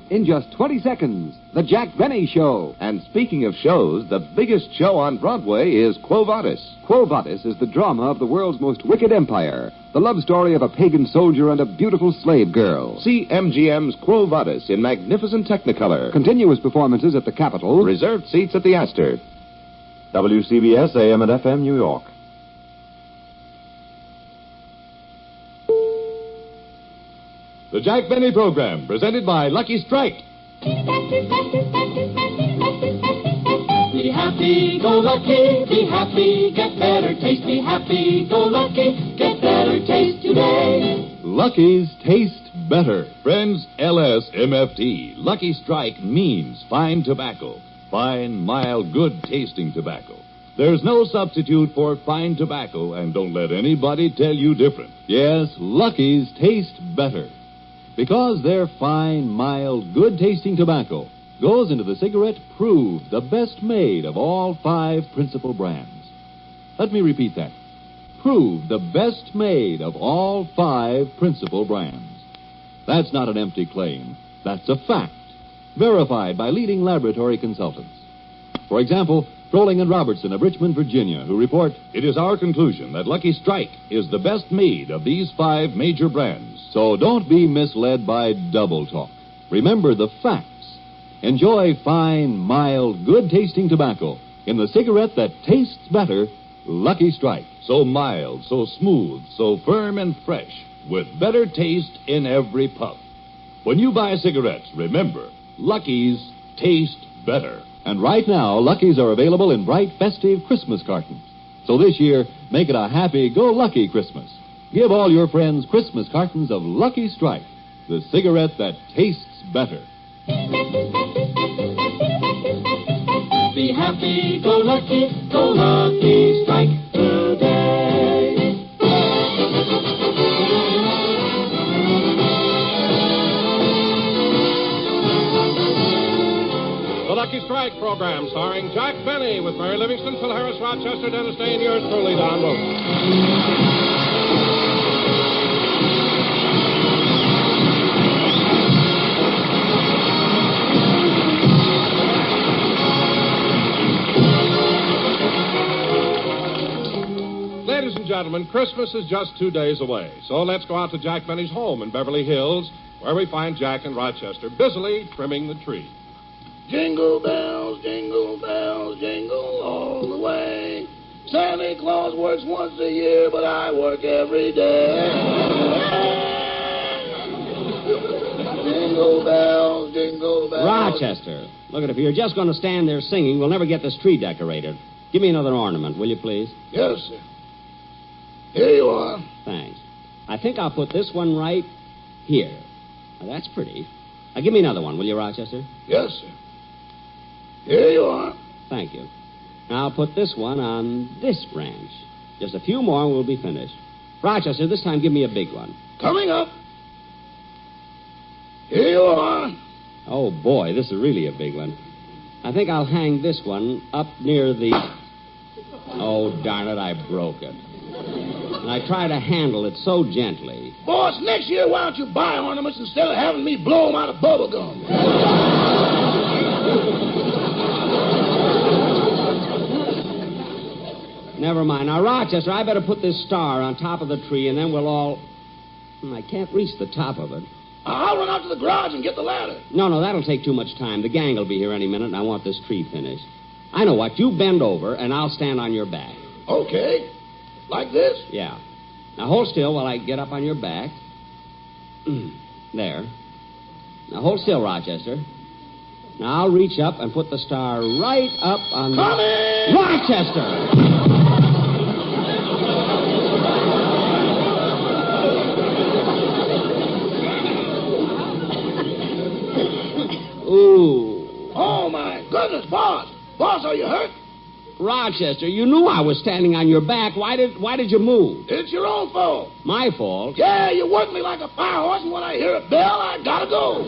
in just 20 seconds. The Jack Benny Show. And speaking of shows, the biggest show on Broadway is Quo Vadis. Quo Vadis is the drama of the world's most wicked empire. The love story of a pagan soldier and a beautiful slave girl. See MGM's Quo Vadis in magnificent Technicolor. Continuous performances at the Capitol. Reserved seats at the Astor. WCBS AM and FM, New York. The Jack Benny Program, presented by Lucky Strike. Be happy, go lucky, be happy, get better taste. Be happy, go lucky, get better taste today. Lucky's Taste Better. Friends, LSMFT. Lucky Strike means fine tobacco. Fine, mild, good-tasting tobacco. There's no substitute for fine tobacco, and don't let anybody tell you different. Yes, Lucky's taste better. Because their fine, mild, good-tasting tobacco goes into the cigarette proved the best made of all 5 principal brands. Let me repeat that. Proved the best made of all 5 principal brands. That's not an empty claim. That's a fact. Verified by leading laboratory consultants. For example, Froling and Robertson of Richmond, Virginia, who report, it is our conclusion that Lucky Strike is the best made of these 5 major brands. So don't be misled by double talk. Remember the facts. Enjoy fine, mild, good-tasting tobacco in the cigarette that tastes better, Lucky Strike. So mild, so smooth, so firm and fresh, with better taste in every puff. When you buy cigarettes, remember, Lucky's taste better. And right now, Lucky's are available in bright, festive Christmas cartons. So this year, make it a happy-go-lucky Christmas. Give all your friends Christmas cartons of Lucky Strike, the cigarette that tastes better. Be happy, go lucky strike today. The Lucky Strike program, starring Jack Benny, with Mary Livingston, Phil Harris, Rochester, Dennis Day, and yours truly, Don Wilson. Ladies and gentlemen, Christmas is just 2 days away, so let's go out to Jack Benny's home in Beverly Hills, where we find Jack and Rochester busily trimming the tree. Jingle bells, jingle all the way. Santa Claus works once a year, but I work every day. Jingle bells, jingle bells. Rochester, look at it. If you're just going to stand there singing, we'll never get this tree decorated. Give me another ornament, will you, please? Yes, sir. Here you are. Thanks. I think I'll put this one right here. Now, that's pretty. Now, give me another one, will you, Rochester? Yes, sir. Here you are. Thank you. Now, I'll put this one on this branch. Just a few more and we'll be finished. Rochester, this time give me a big one. Coming up. Here you are. Oh, boy, this is really a big one. I think I'll hang this one up near the... Oh, darn it, I broke it. And I try to handle it so gently. Boss, next year, why don't you buy ornaments instead of having me blow them out of bubble gum? Never mind. Now, Rochester, I better put this star on top of the tree, and then we'll all... I can't reach the top of it. I'll run out to the garage and get the ladder. No, that'll take too much time. The gang will be here any minute, and I want this tree finished. I know what. You bend over, and I'll stand on your back. Okay. Like this? Yeah. Now, hold still while I get up on your back. There. Now, hold still, Rochester. Now, I'll reach up and put the star right up on Coming! Rochester! Ooh. Oh, my goodness, boss. Boss, are you hurt? Rochester, you knew I was standing on your back. Why did you move? It's your own fault. My fault? Yeah, you work me like a fire horse, and when I hear a bell, I gotta go.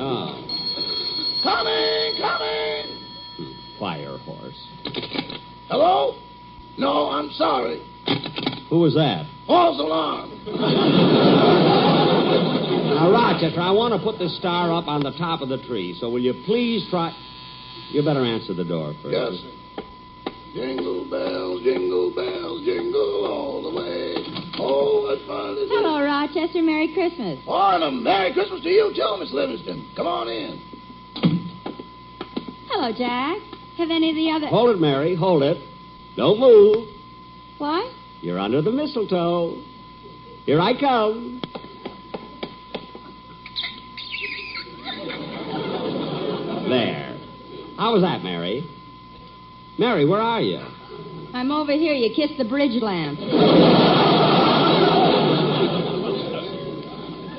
Oh. Coming! Fire horse. Hello? No, I'm sorry. Who was that? False alarm. Rochester, I want to put this star up on the top of the tree, so will you please try... You better answer the door first. Yes, sir. Jingle bells, jingle all the way. Oh, what fun it is. Hello, Rochester. Merry Christmas. Oh, and a Merry Christmas to you, too, Miss Livingston. Come on in. Hello, Jack. Have any of the other... Hold it, Mary. Hold it. Don't move. What? You're under the mistletoe. Here I come. There. How was that, Mary? Mary, where are you? I'm over here. You kissed the bridge lamp.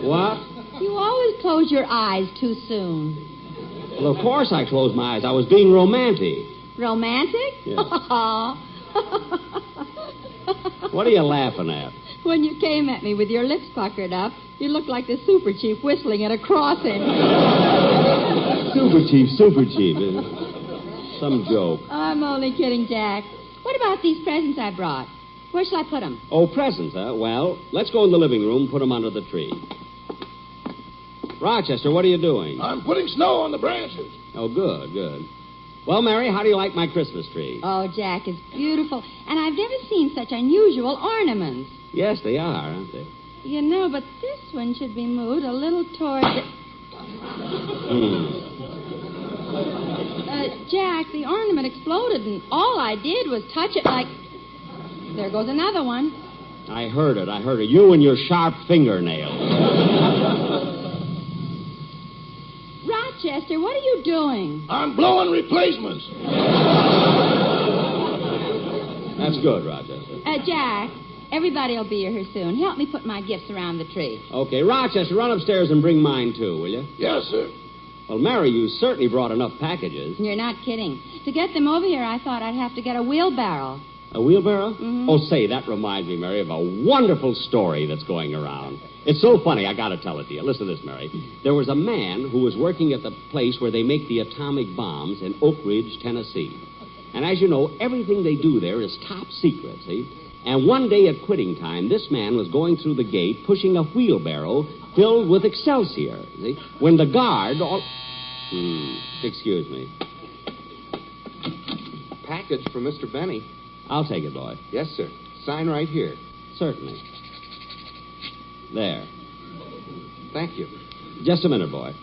What? You always close your eyes too soon. Well, of course I closed my eyes. I was being romantic. Romantic? Yes. What are you laughing at? When you came at me with your lips puckered up, you looked like the super chief whistling at a crossing. Super chief. Some joke. I'm only kidding, Jack. What about these presents I brought? Where shall I put them? Oh, presents, huh? Well, let's go in the living room, put them under the tree. Rochester, what are you doing? I'm putting snow on the branches. Oh, good. Well, Mary, how do you like my Christmas tree? Oh, Jack, it's beautiful. And I've never seen such unusual ornaments. Yes, they are, aren't they? You know, but this one should be moved a little toward the... Jack, the ornament exploded, and all I did was touch it like... There goes another one. I heard it. You and your sharp fingernails. Rochester, what are you doing? I'm blowing replacements. That's good, Rochester. Jack, everybody will be here soon. Help me put my gifts around the tree. Okay, Rochester, run upstairs and bring mine, too, will you? Yes, sir. Well, Mary, you certainly brought enough packages. You're not kidding. To get them over here, I thought I'd have to get a wheelbarrow. A wheelbarrow? Mm-hmm. Oh, say, that reminds me, Mary, of a wonderful story that's going around. It's so funny, I gotta tell it to you. Listen to this, Mary. There was a man who was working at the place where they make the atomic bombs in Oak Ridge, Tennessee. And as you know, everything they do there is top secret, see? And one day at quitting time, this man was going through the gate pushing a wheelbarrow filled with Excelsior, see? When the guard... excuse me. Package for Mr. Benny. I'll take it, boy. Yes, sir. Sign right here. Certainly. There. Thank you. Just a minute, boy.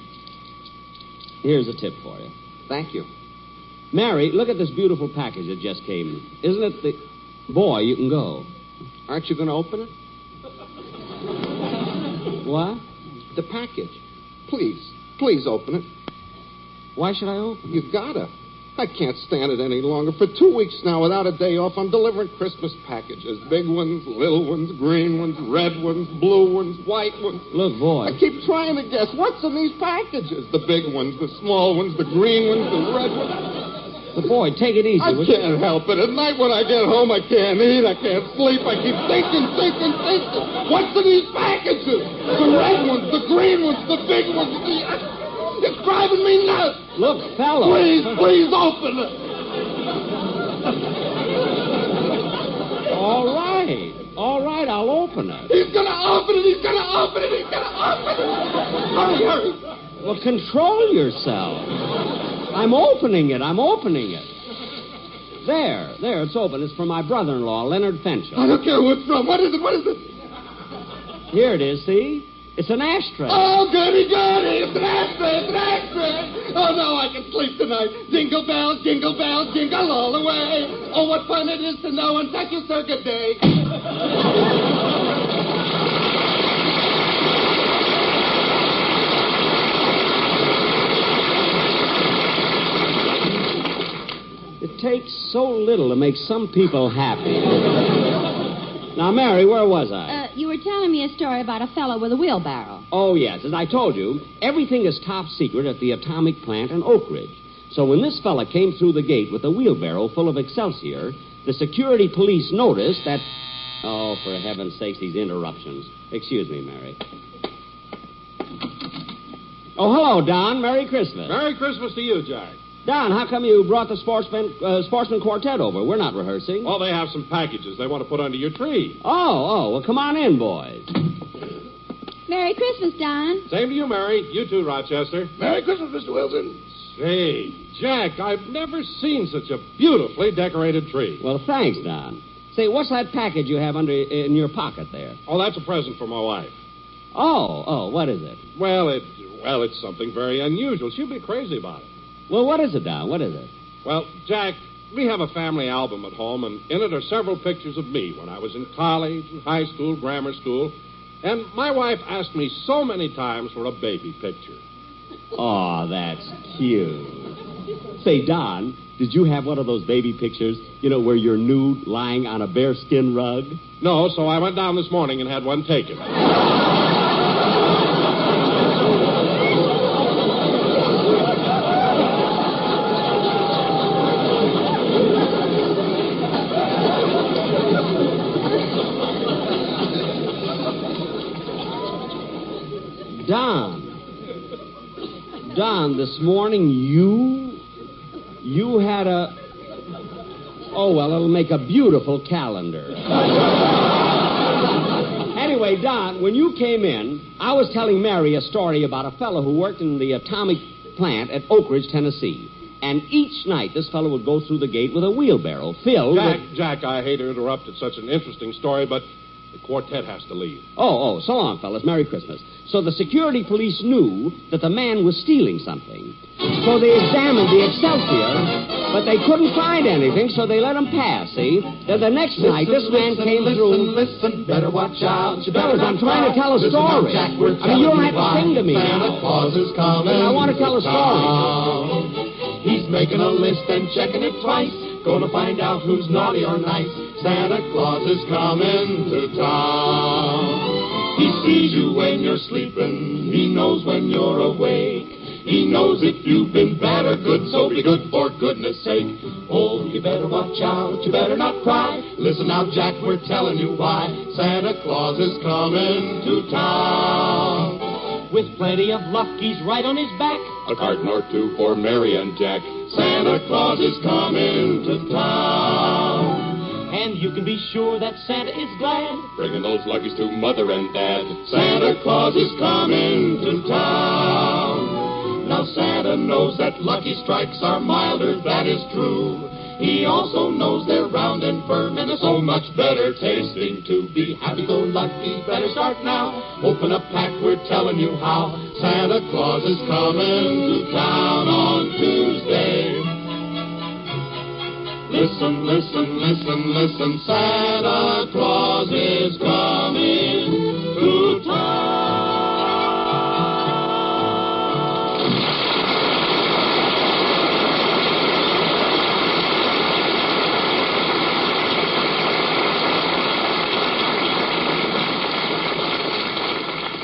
Here's a tip for you. Thank you. Mary, look at this beautiful package that just came. Isn't it the... Boy, you can go. Aren't you going to open it? What? The package. Please open it. Why should I open it? You gotta. I can't stand it any longer. For 2 weeks now, without a day off, I'm delivering Christmas packages. Big ones, little ones, green ones, red ones, blue ones, white ones. Look, boy. I keep trying to guess what's in these packages. The big ones, the small ones, the green ones, the red ones. But, boy, take it easy. I can't help it. At night when I get home, I can't eat, I can't sleep. I keep thinking. What's in these packages? The red ones, the green ones, the big ones. It's driving me nuts. Look, fellow. Please open it. All right, I'll open it. He's going to open it. Hurry. Well, control yourself. I'm opening it. There, it's open. It's for my brother-in-law, Leonard Fenchel. I don't care who it's from. What is it? Here it is, see? It's an ashtray. Oh, goody. It's an ashtray. Oh, no, I can sleep tonight. Jingle bells, jingle all the way. Oh, what fun it is to know on such a circuit day. It takes so little to make some people happy. Now, Mary, where was I? You were telling me a story about a fellow with a wheelbarrow. Oh, yes. As I told you, everything is top secret at the atomic plant in Oak Ridge. So when this fella came through the gate with a wheelbarrow full of Excelsior, the security police noticed that... Oh, for heaven's sakes, these interruptions. Excuse me, Mary. Oh, hello, Don. Merry Christmas. Merry Christmas to you, Jack. Don, how come you brought the sportsman quartet over? We're not rehearsing. Well, they have some packages they want to put under your tree. Oh, well, come on in, boys. Merry Christmas, Don. Same to you, Mary. You too, Rochester. Merry Christmas, Mr. Wilson. Say, Jack, I've never seen such a beautifully decorated tree. Well, thanks, Don. Say, what's that package you have in your pocket there? Oh, that's a present for my wife. Oh, what is it? Well, it's something very unusual. She'll be crazy about it. Well, what is it, Don? What is it? Well, Jack, we have a family album at home, and in it are several pictures of me when I was in college, and high school, grammar school. And my wife asked me so many times for a baby picture. Oh, that's cute. Say, Don, did you have one of those baby pictures, where you're nude lying on a bearskin rug? No, so I went down this morning and had one taken. Don, this morning you had a... Oh, well, it'll make a beautiful calendar. Anyway, Don, when you came in, I was telling Mary a story about a fellow who worked in the atomic plant at Oak Ridge, Tennessee. And each night, this fellow would go through the gate with a wheelbarrow filled with... Jack, I hate to interrupt at such an interesting story, but the quartet has to leave. Oh, so long, fellas. Merry Christmas. So the security police knew that the man was stealing something. So they examined the Excelsior, but they couldn't find anything, so they let him pass, see? Then the next night, this man came through... Listen, better watch out. You better fellas, I'm trying to tell a story. Jack, you don't have to sing to me Santa now. Claus is coming. I want to tell a story. He's making a list and checking it twice. Gonna find out who's naughty or nice. Santa Claus is coming to town. He sees you when you're sleeping. He knows when you're awake. He knows if you've been bad or good, so be good for goodness sake. Oh, you better watch out, you better not cry. Listen now, Jack, we're telling you why. Santa Claus is coming to town. With plenty of luck, he's right on his back. A carton or two for Mary and Jack. Santa Claus is coming to town. And you can be sure that Santa is glad, bringing those luckies to Mother and Dad. Santa Claus is coming to town. Now Santa knows that lucky strikes are milder, that is true. He also knows they're round and firm and are so much better tasting too. Be happy-go-lucky, better start now. Open a pack, we're telling you how. Santa Claus is coming to town on Tuesday. Listen, listen, listen, listen. Santa Claus is coming to town.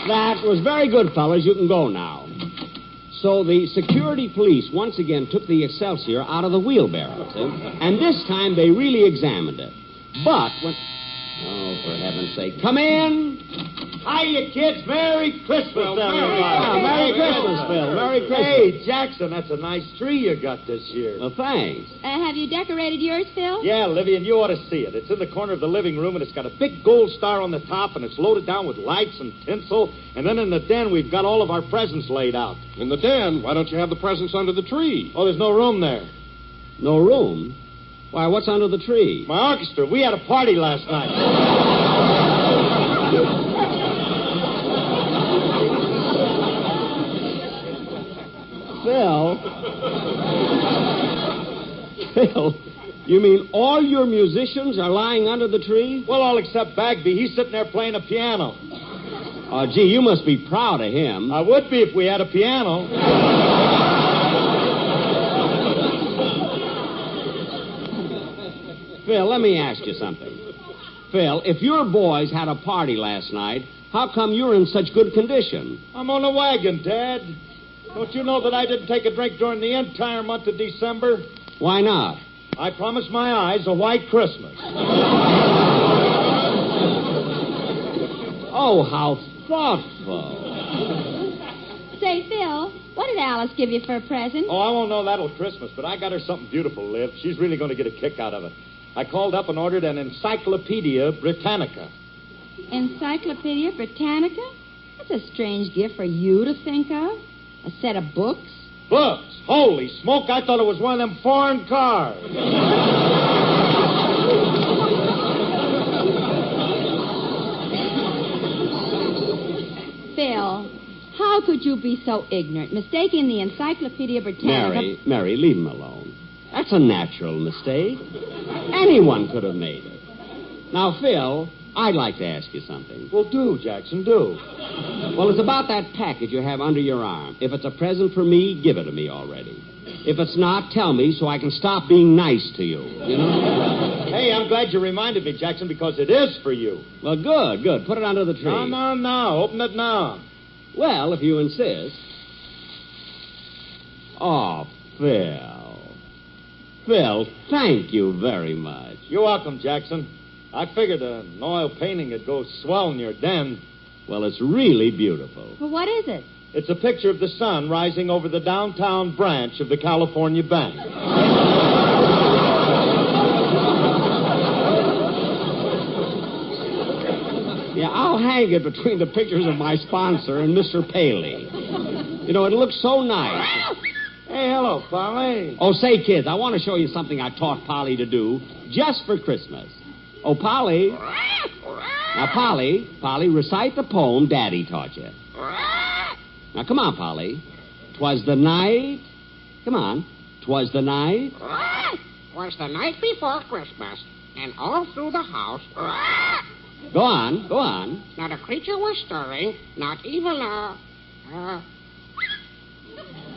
That was very good, fellas. You can go now. So the security police once again took the Excelsior out of the wheelbarrow, see? And this time they really examined it. But when... Oh, for heaven's sake. Come in. Hiya, kids. Merry Christmas, everybody. Merry Christmas, Phil. Merry Christmas. Hey, Jackson, that's a nice tree you got this year. Well, thanks. Have you decorated yours, Phil? Yeah, Livy, and you ought to see it. It's in the corner of the living room, and it's got a big gold star on the top, and it's loaded down with lights and tinsel. And then in the den, we've got all of our presents laid out. In the den? Why don't you have the presents under the tree? Oh, there's no room there. No room? Why, what's under the tree? My orchestra. We had a party last night. Phil, you mean all your musicians are lying under the tree? Well, all except Bagby. He's sitting there playing a piano. Oh, gee, you must be proud of him. I would be if we had a piano. Phil, let me ask you something. Phil, if your boys had a party last night, how come you're in such good condition? I'm on a wagon, Dad. Don't you know that I didn't take a drink during the entire month of December? Why not? I promised my eyes a white Christmas. Oh, how thoughtful. Say, Phil, what did Alice give you for a present? Oh, I won't know that till Christmas, but I got her something beautiful, Liv. She's really going to get a kick out of it. I called up and ordered an Encyclopedia Britannica. Encyclopedia Britannica? That's a strange gift for you to think of. A set of books. Books? Holy smoke, I thought it was one of them foreign cars. Phil, how could you be so ignorant, mistaking the Encyclopedia Britannica... Mary, leave him alone. That's a natural mistake. Anyone could have made it. Now, Phil, I'd like to ask you something. Well, do, Jackson, do. Well, it's about that package you have under your arm. If it's a present for me, give it to me already. If it's not, tell me so I can stop being nice to you, you know? Hey, I'm glad you reminded me, Jackson, because it is for you. Well, good. Put it under the tree. No. Open it now. Well, if you insist. Oh, Phil. Phil, thank you very much. You're welcome, Jackson. I figured an oil painting would go swell in your den. Well, it's really beautiful. Well, what is it? It's a picture of the sun rising over the downtown branch of the California Bank. Yeah, I'll hang it between the pictures of my sponsor and Mr. Paley. You know, it looks so nice. Hey, hello, Polly. Oh, say, kids, I want to show you something I taught Polly to do just for Christmas. Oh, Polly. Now, Polly, recite the poem Daddy taught you. Now, come on, Polly. 'Twas the night... Come on. 'Twas the night... 'Twas the night before Christmas, and all through the house... Go on. Not a creature was stirring, not even a...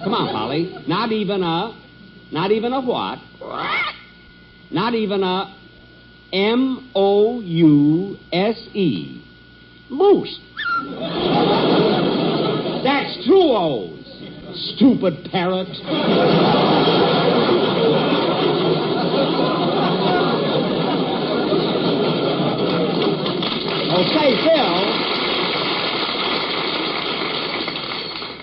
Come on, Polly. Not even a what? Not even a M-O-U-S-E. Moose. That's two O's. Stupid parrot. Oh, say,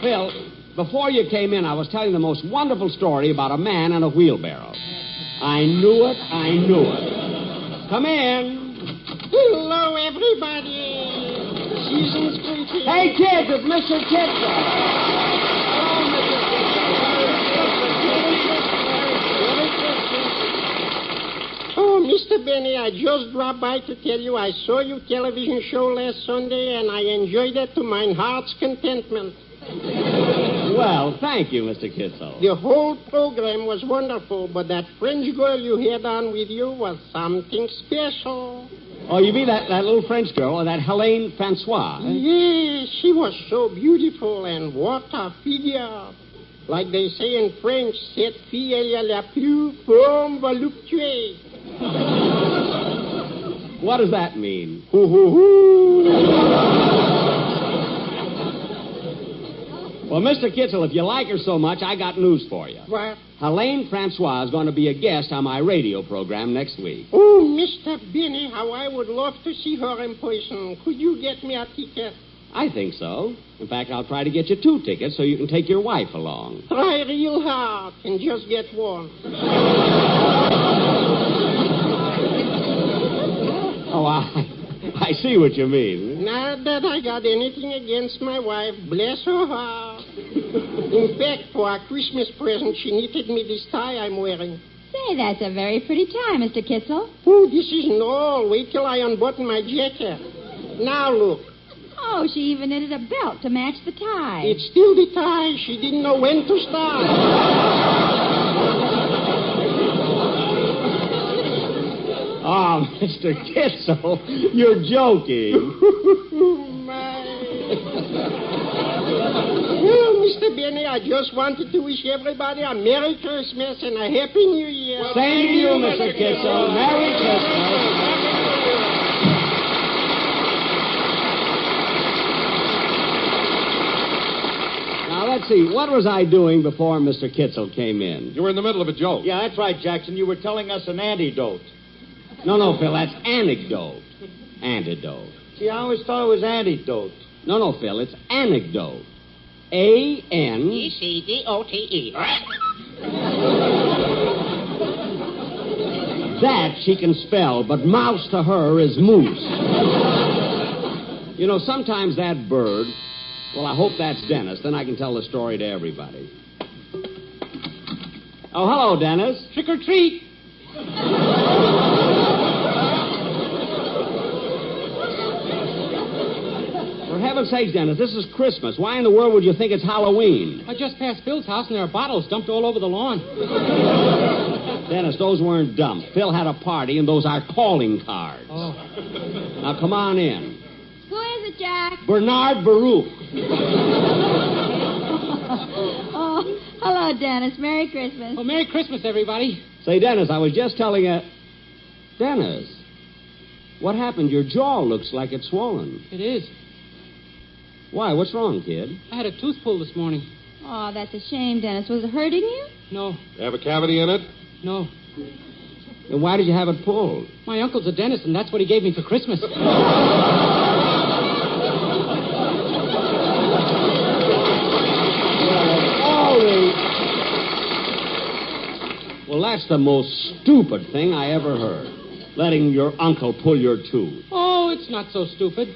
Phil, before you came in, I was telling the most wonderful story about a man and a wheelbarrow. I knew it. Come in. Hello, everybody. Season's greetings. Hey, kids, it's Mr. Kitzel. Oh, Mr. Benny, I just dropped by to tell you I saw your television show last Sunday, and I enjoyed it to my heart's contentment. Well, thank you, Mr. Kitzel. The whole program was wonderful, but that French girl you had on with you was something special. Oh, you mean that little French girl, that Helene Francois? Eh? Yes, she was so beautiful, and what a figure. Like they say in French, cette fille, elle a la plus forme voluptueuse. What does that mean? Well, Mr. Kitzel, if you like her so much, I got news for you. What? Helene Francois is going to be a guest on my radio program next week. Oh, Mr. Benny, how I would love to see her in person. Could you get me a ticket? I think so. In fact, I'll try to get you 2 tickets so you can take your wife along. Try real hard and just get one. Oh, I see what you mean. Not that I got anything against my wife. Bless her heart. In fact, for a Christmas present, she knitted me this tie I'm wearing. Say, that's a very pretty tie, Mr. Kitzel. Oh, this isn't all. Wait till I unbutton my jacket. Now look. Oh, she even knitted a belt to match the tie. It's still the tie. She didn't know when to start. Oh, Mr. Kitzel, you're joking. Well, Mr. Benny, I just wanted to wish everybody a Merry Christmas and a Happy New Year. Same to you, Mr. Kitzel. Merry Christmas. Now, let's see. What was I doing before Mr. Kitzel came in? You were in the middle of a joke. Yeah, that's right, Jackson. You were telling us an antidote. No, Phil, that's anecdote. Antidote. See, I always thought it was antidote. No, Phil, it's anecdote. A-N... E-C-D-O-T-E. That she can spell, but mouse to her is moose. You know, sometimes that bird Well, I hope that's Dennis. Then I can tell the story to everybody. Oh, hello, Dennis. Trick or treat. For heaven's sakes, Dennis, this is Christmas. Why in the world would you think it's Halloween? I just passed Phil's house and there are bottles dumped all over the lawn. Dennis, those weren't dumped. Phil had a party, and those are calling cards. Oh. Now, come on in. Who is it, Jack? Bernard Baruch. Oh, hello, Dennis. Merry Christmas. Well, Merry Christmas, everybody. Say, Dennis, I was just telling you... Dennis, what happened? Your jaw looks like it's swollen. It is. Why? What's wrong, kid? I had a tooth pulled this morning. Oh, that's a shame, Dennis. Was it hurting you? No. You have a cavity in it? No. Then why did you have it pulled? My uncle's a dentist, and that's what he gave me for Christmas. Well, that's the most stupid thing I ever heard. Letting your uncle pull your tooth. Oh, it's not so stupid.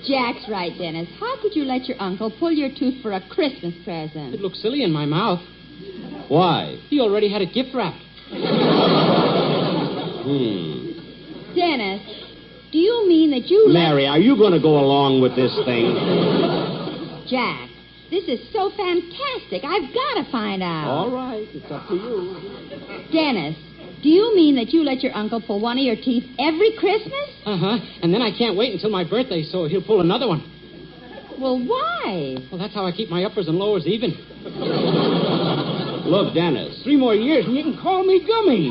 Jack's right, Dennis. How could you let your uncle pull your tooth for a Christmas present? It looks silly in my mouth. Why? He already had it gift wrapped. Dennis, do you mean that you... Mary, are you going to go along with this thing? Jack, this is so fantastic. I've got to find out. All right, it's up to you. Dennis, do you mean that you let your uncle pull one of your teeth every Christmas? Uh-huh. And then I can't wait until my birthday, so he'll pull another one. Well, why? Well, that's how I keep my uppers and lowers even. Look, Dennis, 3 more years and you can call me Gummy.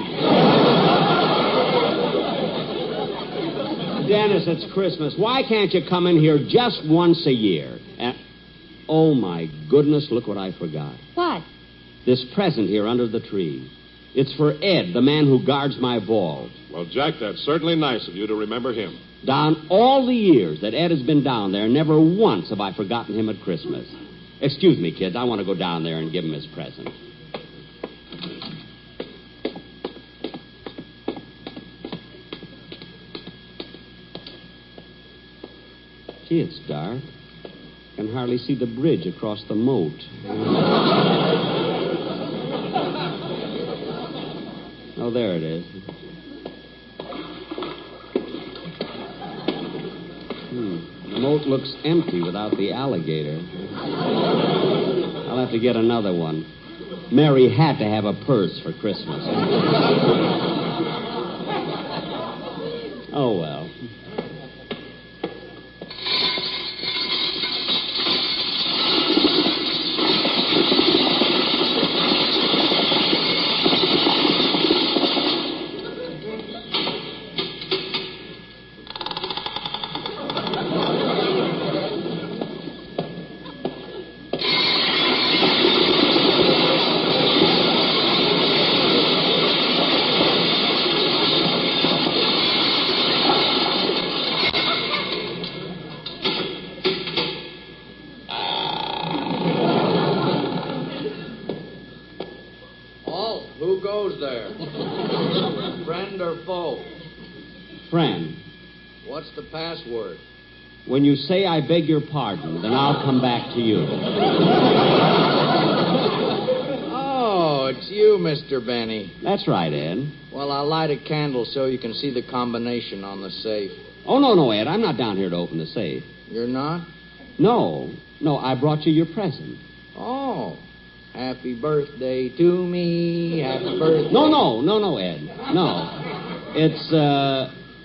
Dennis, it's Christmas. Why can't you come in here just once a year? And, oh, my goodness, look what I forgot. What? This present here under the tree. It's for Ed, the man who guards my vault. Well, Jack, that's certainly nice of you to remember him. Down all the years that Ed has been down there, never once have I forgotten him at Christmas. Excuse me, kids. I want to go down there and give him his present. Gee, it's dark. I can hardly see the bridge across the moat. Oh, there it is. The moat looks empty without the alligator. I'll have to get another one. Mary had to have a purse for Christmas. Oh, well. Who goes there? Friend or foe? Friend. What's the password? When you say I beg your pardon, then I'll come back to you. Oh, it's you, Mr. Benny. That's right, Ed. Well, I'll light a candle so you can see the combination on the safe. Oh, no, Ed. I'm not down here to open the safe. You're not? No, I brought you your present. Oh. Happy birthday to me. Happy birthday. No, Ed. No.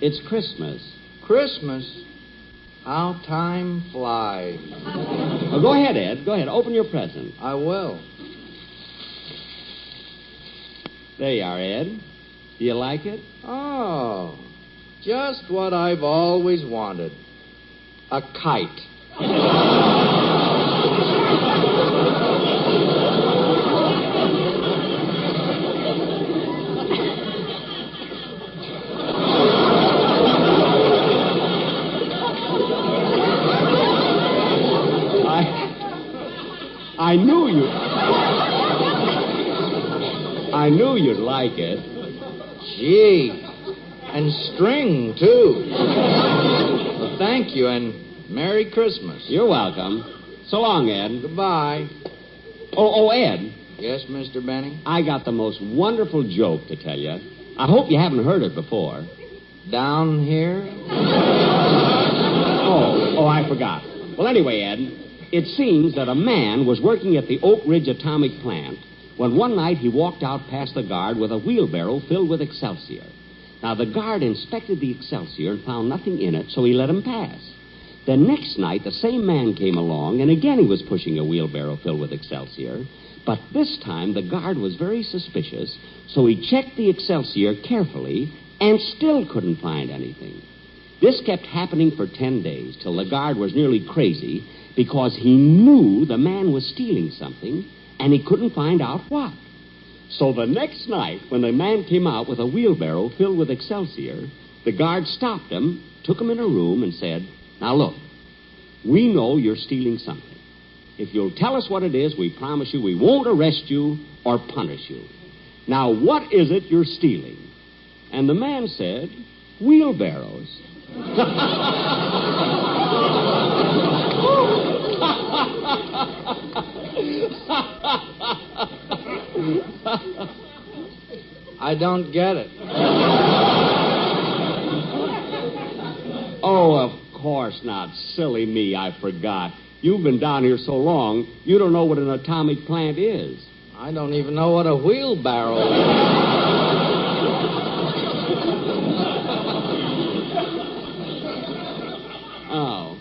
It's Christmas. Christmas? How time flies. Well, go ahead, Ed. Go ahead. Open your present. I will. There you are, Ed. Do you like it? Oh, just what I've always wanted. A kite. I knew you'd like it. Gee, and string, too. Well, thank you, and Merry Christmas. You're welcome. So long, Ed. Goodbye. Oh, Ed. Yes, Mr. Benny? I got the most wonderful joke to tell you. I hope you haven't heard it before. Down here? Oh, I forgot. Well, anyway, Ed, it seems that a man was working at the Oak Ridge Atomic Plant when one night he walked out past the guard with a wheelbarrow filled with Excelsior. Now, the guard inspected the Excelsior and found nothing in it, so he let him pass. The next night, the same man came along, and again he was pushing a wheelbarrow filled with Excelsior. But this time, the guard was very suspicious, so he checked the Excelsior carefully and still couldn't find anything. This kept happening for 10 days, till the guard was nearly crazy because he knew the man was stealing something, and he couldn't find out what. So the next night, when the man came out with a wheelbarrow filled with Excelsior, the guard stopped him, took him in a room, and said, "Now look, we know you're stealing something. If you'll tell us what it is, we promise you we won't arrest you or punish you. Now, what is it you're stealing?" And the man said, "Wheelbarrows." I don't get it. Oh, of course not. Silly me, I forgot. You've been down here so long, you don't know what an atomic plant is. I don't even know what a wheelbarrow is. Oh.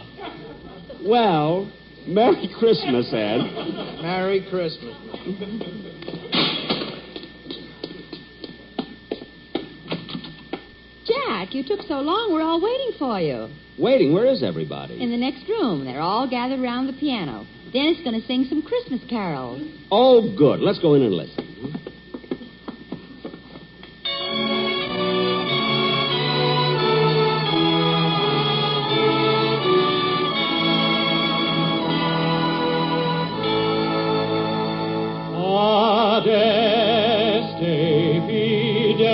Well, Merry Christmas, Ed. Merry Christmas. Jack, you took so long, we're all waiting for you. Waiting? Where is everybody? In the next room. They're all gathered around the piano. Dennis is going to sing some Christmas carols. Oh, good. Let's go in and listen. Adeste fideles,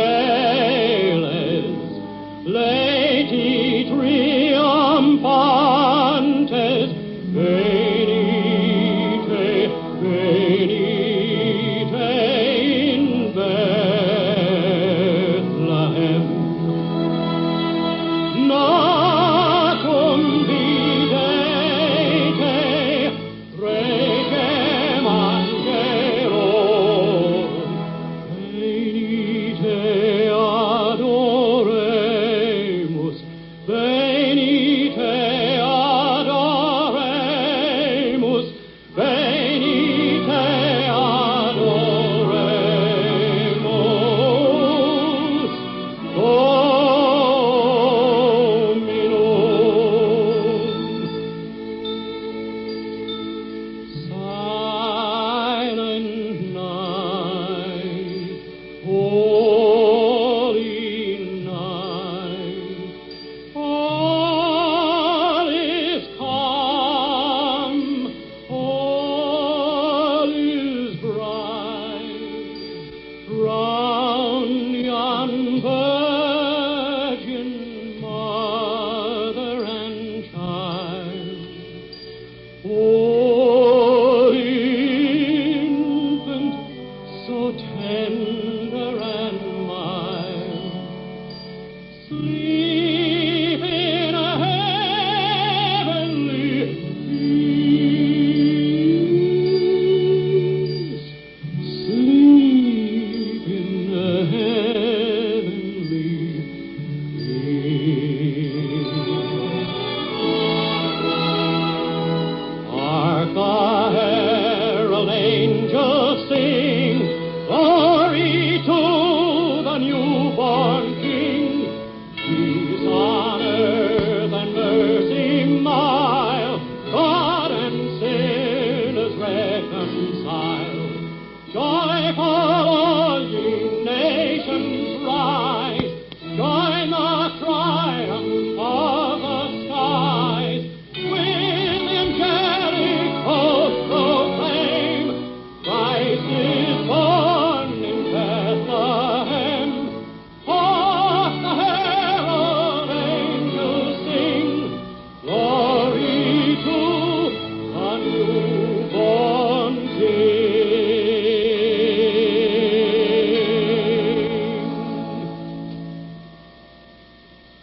leti triumphantes, venite, venite in Bethlehem. Nacum videte, regem angelorum,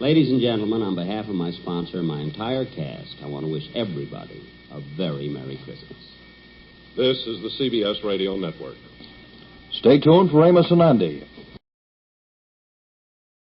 Ladies and gentlemen, on behalf of my sponsor and my entire cast, I want to wish everybody a very Merry Christmas. This is the CBS Radio Network. Stay tuned for Amos and Andy.